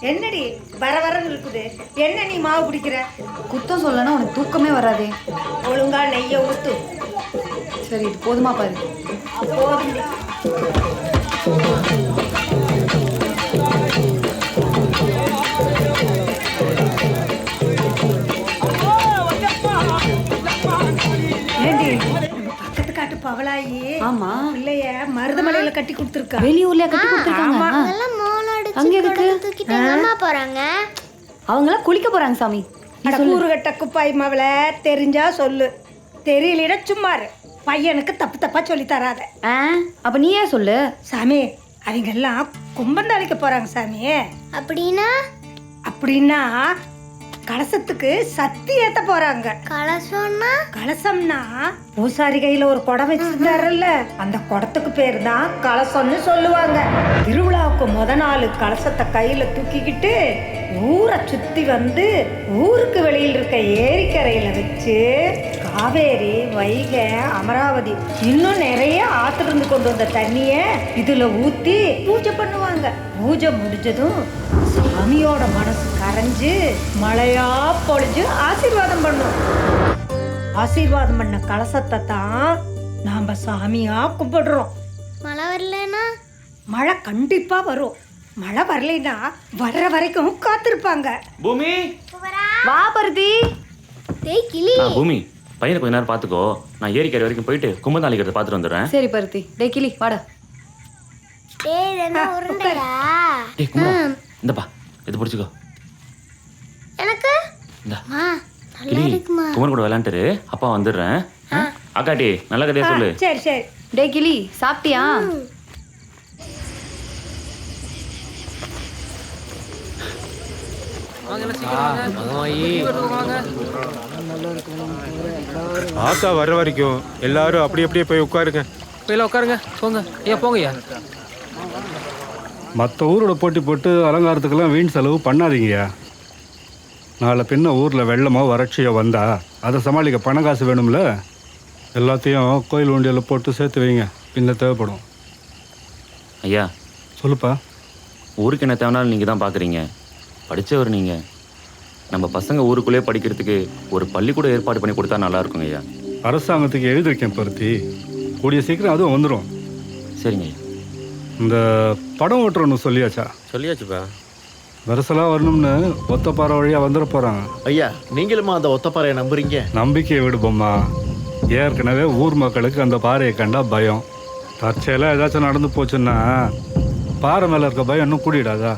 என்னடி வர வரன்னு இருக்குது? என்ன நீ மாவு பிடிக்கிற? குத்தம் சொல்லனா உனக்கு தூக்கமே வராதே. ஒழுங்கா நெய்ய ஊத்து. சரி இது போதுமா பாரு. போதும். ஏண்டி பக்கத்து காட்டு பவளாயி ஆமா இல்லைய மருதமலையில கட்டி கொடுத்துருக்கா. வெளியூர்ல கட்டி கொடுத்துருக்காங்க. அங்க எதுக்கு போறாங்க? அவங்களாம் குளிக்க போறாங்க சாமி. கூறுகட்ட குப்பாய் மவள தெரிஞ்சா சொல்லு, தெரியலடா சும்மாரு. பையனுக்கு தப்பு தப்பா சொல்லி தராத. அப்ப நீயே சொல்லு சாமி. அவங்க எல்லாம் கும்பந்தாளிக்க போறாங்க சாமி. அப்படின்னா அப்படின்னா கலசத்துக்கு சக்தி ஏத்த போறாங்க. கலசம்னா? கலசம்னா பூசாரி கையில ஒரு குடம் வச்சிருந்தாருல்ல, அந்த குடத்துக்கு பேர் தான் கலசம்னு சொல்லுவாங்க. திருவிழாவுக்கு முத நாள் கலசத்தை கையில தூக்கிக்கிட்டு ஊரை சுத்தி வந்து ஊருக்கு வெளியில் இருக்க ஏரிக்கரையில வச்சு காவேரி, வைகை, அமராவதி இன்னும் நிறைய ஆத்திருந்து கொண்டு வந்த தண்ணிய இதுல ஊத்தி பூஜை பண்ணுவாங்க. பூஜை முடிஞ்சதும் சாமியோட மனசு கரைஞ்சு மழையா பொழிஞ்சு ஆசீர்வாதம் பண்ணும். ஆசீர்வாதம் பண்ண கலசத்தை தான் நாம சாமியா கும்பிடுறோம். மழை வரலனா? மழை கண்டிப்பா வரும். மழை வரலைன்னா வர்ற வரைக்கும் காத்திருப்பாங்க. பூமி வா பருதி. டேய் கிளி. பூமி பையனை கொஞ்ச நேரம் பாத்துக்கோ. நான் ஏரிக்கரை வரைக்கும் போயிட்டு கும்பந்தாளிக்கிறத பாத்துட்டு வந்துடுறேன். சரி பருதி. டேய் கிளி வாடா. டேய் என்ன உருண்டையா? ஏய் கும்பா இந்தப்பா இது பிடிச்சிக்கோ. எனக்கு இந்தா மா கிளி குமர் கூட விளையாண்டுரு. அப்பா வந்துடுறேன். அக்காட்டி நல்ல கதையா சொல்லு. சரி சரி. டேய் கிளி சாப்பிட்டியா? ஆத்தா வர்ற வரைக்கும் எல்லாரும் அப்படி அப்படியே போய் உட்காருங்க. போய் உட்காருங்க. போங்க ஐயா போங்கய்யா. மற்ற ஊரோட போட்டி போட்டு அலங்காரத்துக்கெல்லாம் வீண் செலவு பண்ணாதீங்கய்யா. நாளை பின்ன ஊரில் வெள்ளமோ வறட்சியோ வந்தா அதை சமாளிக்க பணம் காசு வேணும்ல. எல்லாத்தையும் கோயில் வண்டியில் போட்டு சேர்த்து வைங்க, பின்ன தேவைப்படும். ஐயா சொல்லுப்பா. ஊருக்கு என்ன தேவைனாலும் நீங்கள் தான் பார்க்குறீங்க. படித்தவர் நீங்கள். நம்ம பசங்க ஊருக்குள்ளே படிக்கிறதுக்கு ஒரு பள்ளிக்கூட ஏற்பாடு பண்ணி கொடுத்தா நல்லா இருக்குங்க ஐயா. அரசாங்கத்துக்கு எழுதியிருக்கேன் பருத்தி. கூடிய சீக்கிரம் அதுவும் வந்துடும். சரிங்க ஐயா. இந்த படம் ஓட்டுறோன்னு சொல்லியாச்சா? சொல்லியாச்சுப்பா. வருசலாக வரணும்னு ஒத்தப்பாறை வழியாக வந்துட போகிறாங்க. ஐயா நீங்களுமா அந்த ஒத்தப்பாறையை நம்புறீங்க? நம்பிக்கையை விடுப்போம்மா. ஏற்கனவே ஊர் மக்களுக்கு அந்த பாறையை கண்டா பயம். தற்செயலாக ஏதாச்சும் நடந்து போச்சுன்னா பாறை மேலே இருக்க பயம் இன்னும் கூடிடாதா?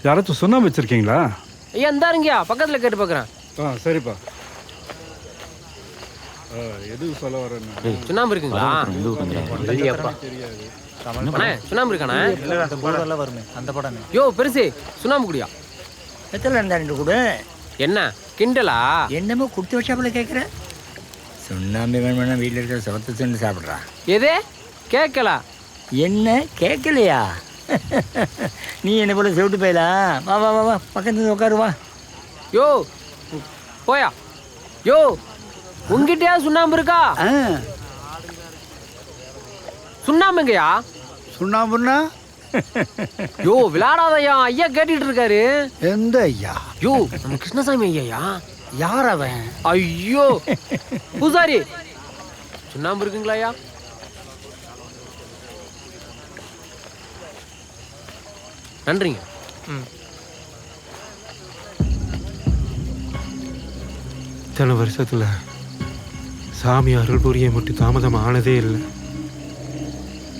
யாராச்சும் சுண்ணாம்பு வச்சுருக்கீங்களா? ஐயா இந்தாருங்கய்யா பக்கத்தில் கேட்டு பார்க்குறேன். சரிப்பா. எதுக்கு சொல்ல வரேன்னு சுண்ணாம்பு இருக்குங்களா? சுண்ணாம்பு இருக்கானே? அந்த படம் யோ பெருசு சுண்ணாம்பு குடியா? எத்தனை இருந்தாண்டு கூட என்ன கிண்டலா? என்னமோ குடுத்து வச்சாப்புல கேட்குற. சுண்ணாம்பு வேணும்னா வீட்டில் இருக்கிற சவத்தை சுண்டு சாப்பிட்றா. எது கேட்கல? என்ன கேட்கலையா? நீ என்ன போல செவிட்டு போயலாம். வா வா வா வா பக்கத்துல உட்காருவா. யோ போயா. யோ உங்ககிட்டயா சுண்ணாம்பு இருக்கா? சுண்ணாம்புங்கய்யா. சுண்ணாம்புன்னா? யோ விளையாடாதயா, ஐயா கேட்டுட்டு இருக்காரு. எந்த ஐயா? யோ நம்ம கிருஷ்ணசாமி ஐயா. யார் அவன்? ஐயோ பூசாரி சுண்ணாம்பு இருக்குங்களா ஐயா? நன்றிங்க. இத்தனை வருஷத்தில் சாமி அருள் புரிய மட்டும் தாமதம் ஆனதே இல்லை.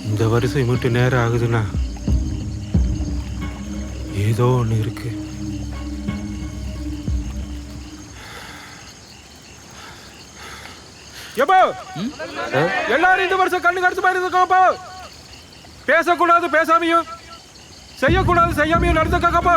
இந்த வருஷம் மட்டும் நேரம் ஆகுதுன்னா ஏதோ ஒன்று இருக்கு. எல்லாரும் இந்த வருஷம் கண்ணு கடிச்சு பாருங்க. பேசக்கூடாது பேசாமையும், செய்யக்கூடாது செய்யாமையும் நடந்துக்காப்பா.